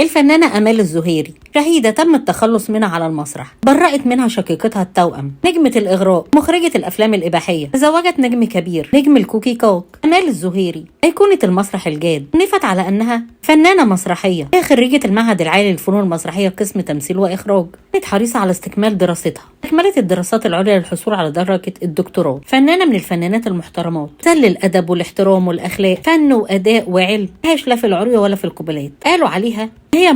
الفنانة آمال الزهيري شهيدة تم التخلص منها على المسرح، برأت منها شقيقتها التوأم نجمة الإغراء مخرجة الأفلام الإباحية، تزوجت نجم كبير نجم الكوكي كوك. آمال الزهيري أيقونة المسرح الجاد، نفت على أنها فنانة مسرحية، هي خريجة المعهد العالي للفنون المسرحية قسم تمثيل وإخراج، كانت حريصة على استكمال دراستها، أكملت الدراسات العليا للحصول على درجة الدكتوراه. فنانة من الفنانات المحترمات، سل الأدب والاحترام والأخلاق، فن وأداء وعلم، ملهاش لا في العري ولا في القبلات. قالوا عليها هي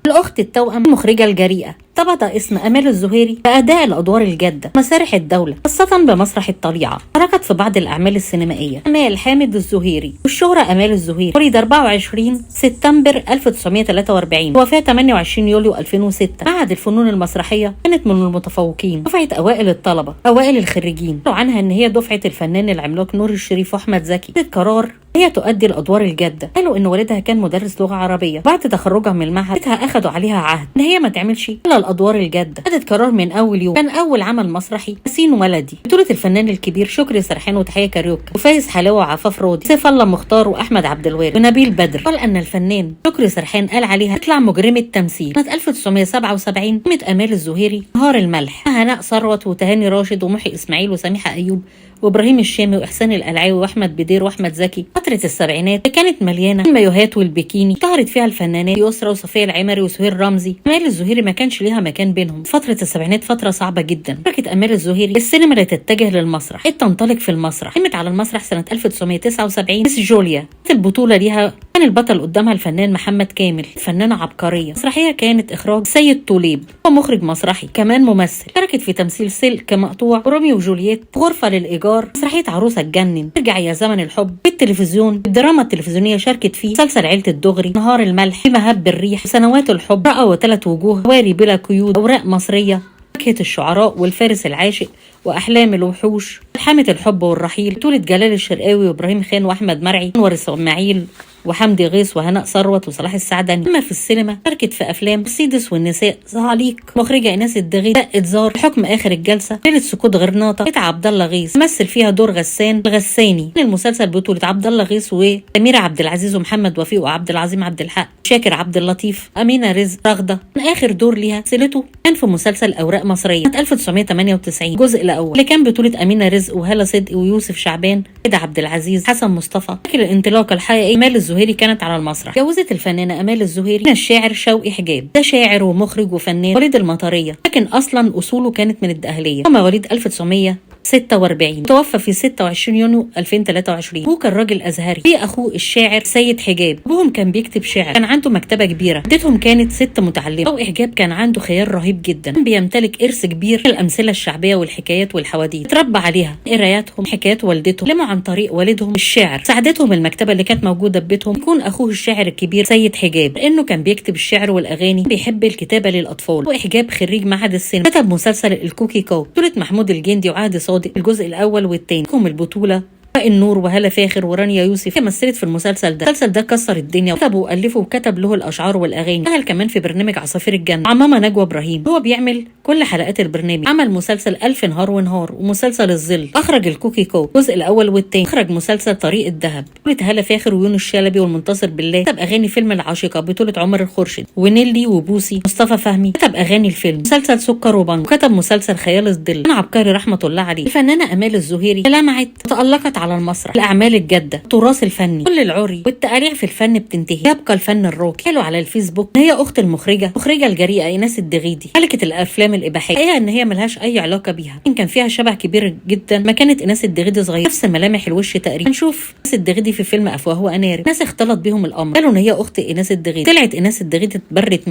الأخت التوأم المخرجة الجريئة. ثبت اسم آمال الزهيري بأداء الأدوار الجادة مسارح الدولة، خاصة بمسرح الطليعة. شاركت في بعض الأعمال السينمائية. آمال حامد الزهيري، والشهرة آمال الزهيري، ولد 24 سبتمبر 1943، وفاة 28 يوليو 2006. معهد الفنون المسرحية، كانت من المتفوقين، دفعة أوائل الطلبة، أوائل الخريجين. قالوا عنها إن هي دفعة الفنان العملاق نور الشريف وأحمد زكي. القرار هي تؤدي الأدوار الجادة. قالوا إن والدها كان مدرس لغة عربية، بعد تخرجها من المعهد أخدوا عليها عهد إن هي ما تعملش إلا الأدوار الجادة. خدت قرار من أول يوم. كان أول عمل مسرحي حسين ولدي، بطولة الفنان الكبير شكري سرحان وتحية كاريوكا وفايز حلاوة وعفاف راضي، سيف الله مختار وأحمد عبد الوارث ونبيل بدر. قال أن الفنان شكري سرحان قال عليها تطلع مجرمة تمثيل. سنة 1977 قامت آمال الزهيري نهار الملح، هناء ثروت وتهاني راشد ومحي إسماعيل وسميحة أيوب وابراهيم الشامي واحسان القلعاوي واحمد بدير واحمد زكي. فتره السبعينات كانت مليانه المايوهات والبيكيني، اشتهرت فيها الفنانات يسرا وصفيه العمري وسهير رمزي. آمال الزهيري ما كانش ليها مكان بينهم. فتره السبعينات فتره صعبه جدا. تركت آمال الزهيري السينما لتتجه للمسرح، تنطلق في المسرح. قامت على المسرح سنه 1979 مس جوليا، البطوله ليها كان البطل قدامها الفنان محمد كامل، فنانه عبقريه. مسرحيه كانت اخراج سيد طوليب، ومخرج مسرحي كمان ممثل. شاركت في تمثيل سلك مقطوع وروميو وجولييت، غرفه للايجار، مسرحيه عروسه تجنن، ترجع يا زمن الحب، في التلفزيون الدراما التلفزيونيه شاركت فيه مسلسل عيله الدغري، نهار الملح، في مهب الريح، سنوات الحب، رأى وثلاث وجوه، واري بلا قيود، اوراق مصريه، فاكهة الشعراء، والفارس العاشق، واحلام الوحوش، ملحمه الحب والرحيل، بطوله جلال الشرقاوي وابراهيم خان واحمد مرعي، انور اسماعيل وحمدي غيث وهناء ثروت وصلاح السعدني. اما في السينما شاركت في افلام السيدس والنساء، زعليق، مخرجه ايناس الدغيدي، دقة زار، حكم اخر الجلسه، ليله سكوت غرناطه، بيت عبد الله غيث، مثل فيها دور غسان الغساني. المسلسل بطوله عبد الله غيث وسميره عبد العزيز ومحمد وفيق وعبد العظيم عبد الحق، شاكر عبد اللطيف، امينه رزق، رغده. من اخر دور ليها سلته كان في مسلسل اوراق مصريه سنه 1998 الجزء الاول، اللي كان بطوله امينه رزق وهاله صدقي ويوسف شعبان، كده عبد العزيز، حسن مصطفى. لكن الانطلاقه الحقيقيه آمال الزهيري كانت على المسرح. جوزت الفنانه آمال الزهيري من الشاعر شوقي حجاب، ده شاعر ومخرج وفنان وليد المطريه، لكن اصلا اصوله كانت من الدقهليه. هو مواليد 1946، توفى في 26 يونيو 2023. ابوه كان راجل ازهري، في اخوه الشاعر سيد حجاب، ابوهم كان بيكتب شعر، كان عنده مكتبه كبيره، والدتهم كانت ست متعلمه. شوقي حجاب كان عنده خيال رهيب جدا، كان بيمتلك ارث كبير من الامثله الشعبيه والحكايات والحواديت، اتربى عليها، قراياتهم، حكايات والدتهم، لموا عن طريق والدهم الشعر. ساعدتهم المكتبه اللي كانت موجوده في بيتهم يكون اخوه الشاعر الكبير سيد حجاب، لانه كان بيكتب الشعر والاغاني، بيحب الكتابه للاطفال. شوقي حجاب خريج معهد السينما، كتب مسلسل الكوكي كوك، بطوله محمود الجندي وعهد صادق الجزء الاول والثاني، لهم البطوله النور وهالة فاخر ورانيا يوسف. هي مثلت في المسلسل ده. المسلسل ده كسر الدنيا، كتبه والفه وكتب له الاشعار والاغاني. اشتغل كمان في برنامج عصافير الجنه مع ماما نجوى ابراهيم، هو بيعمل كل حلقات البرنامج. عمل مسلسل الف نهار ونهار ومسلسل الظل، اخرج الكوكي كو الجزء الاول والثاني، اخرج مسلسل طريق الذهب بطولة هالة فاخر ويونس شلبي والمنتصر بالله، كتب اغاني فيلم العاشقه بطولة عمر الخورشيد ونيلي وبوسي مصطفى فهمي، كتب اغاني الفيلم، مسلسل سكر وبنك، وكتب مسلسل خيال الظل. كان عبقري رحمه الله عليه. الفنانه آمال الزهيري لمعت وتألقت على المسرح، الاعمال الجاده، التراث الفني، كل العري والتقاريع في الفن بتنتهي، يبقى الفن الراقي. قالوا على الفيسبوك ان هي اخت المخرجه الجريئه ايناس الدغيدي، ملكه الافلام الاباحيه. الحقيقه ان هي ملهاش اي علاقه بيها، ان كان فيها شبه كبير جدا ما كانت ايناس الدغيدي صغيره، نفس ملامح الوش تقريبا. هنشوف ايناس الدغيدي في فيلم افواه وانارب، ناس اختلط بيهم الامر، قالوا ان هي اخت ايناس الدغيدي. طلعت ايناس الدغيدي اتبرأت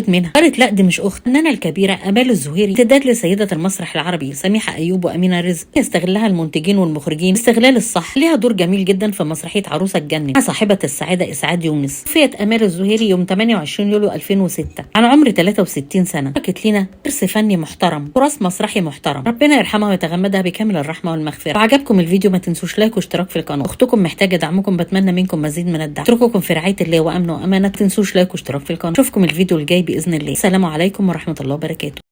منها، قالت لا دي مش اخت. الفنانه الكبيره آمال الزهيري امتداد لسيده المسرح العربي سميحه ايوب وامينه رزق، يستغلها المنتجين والمخرجين استغلال الصح. ليها دور جميل جدا في مسرحيه عروسه تجنن مع صاحبه السعاده اسعاد يونس. توفيت آمال الزهيري يوم 28 يوليو 2006 عن عمر 63 سنه. تركت لنا ارث فني محترم، تراث مسرحي محترم، ربنا يرحمها ويتغمدها بكامل الرحمه والمغفره. لو عجبكم الفيديو ما تنسوش لايك واشتراك في القناه. اختكم محتاجه دعمكم، بتمنى منكم مزيد من الدعم. اترككم في رعايه الله وامنه وامانه. ما تنسوش لايك واشتراك في القناه. اشوفكم الفيديو الجاي باذن الله. السلام عليكم ورحمه الله وبركاته.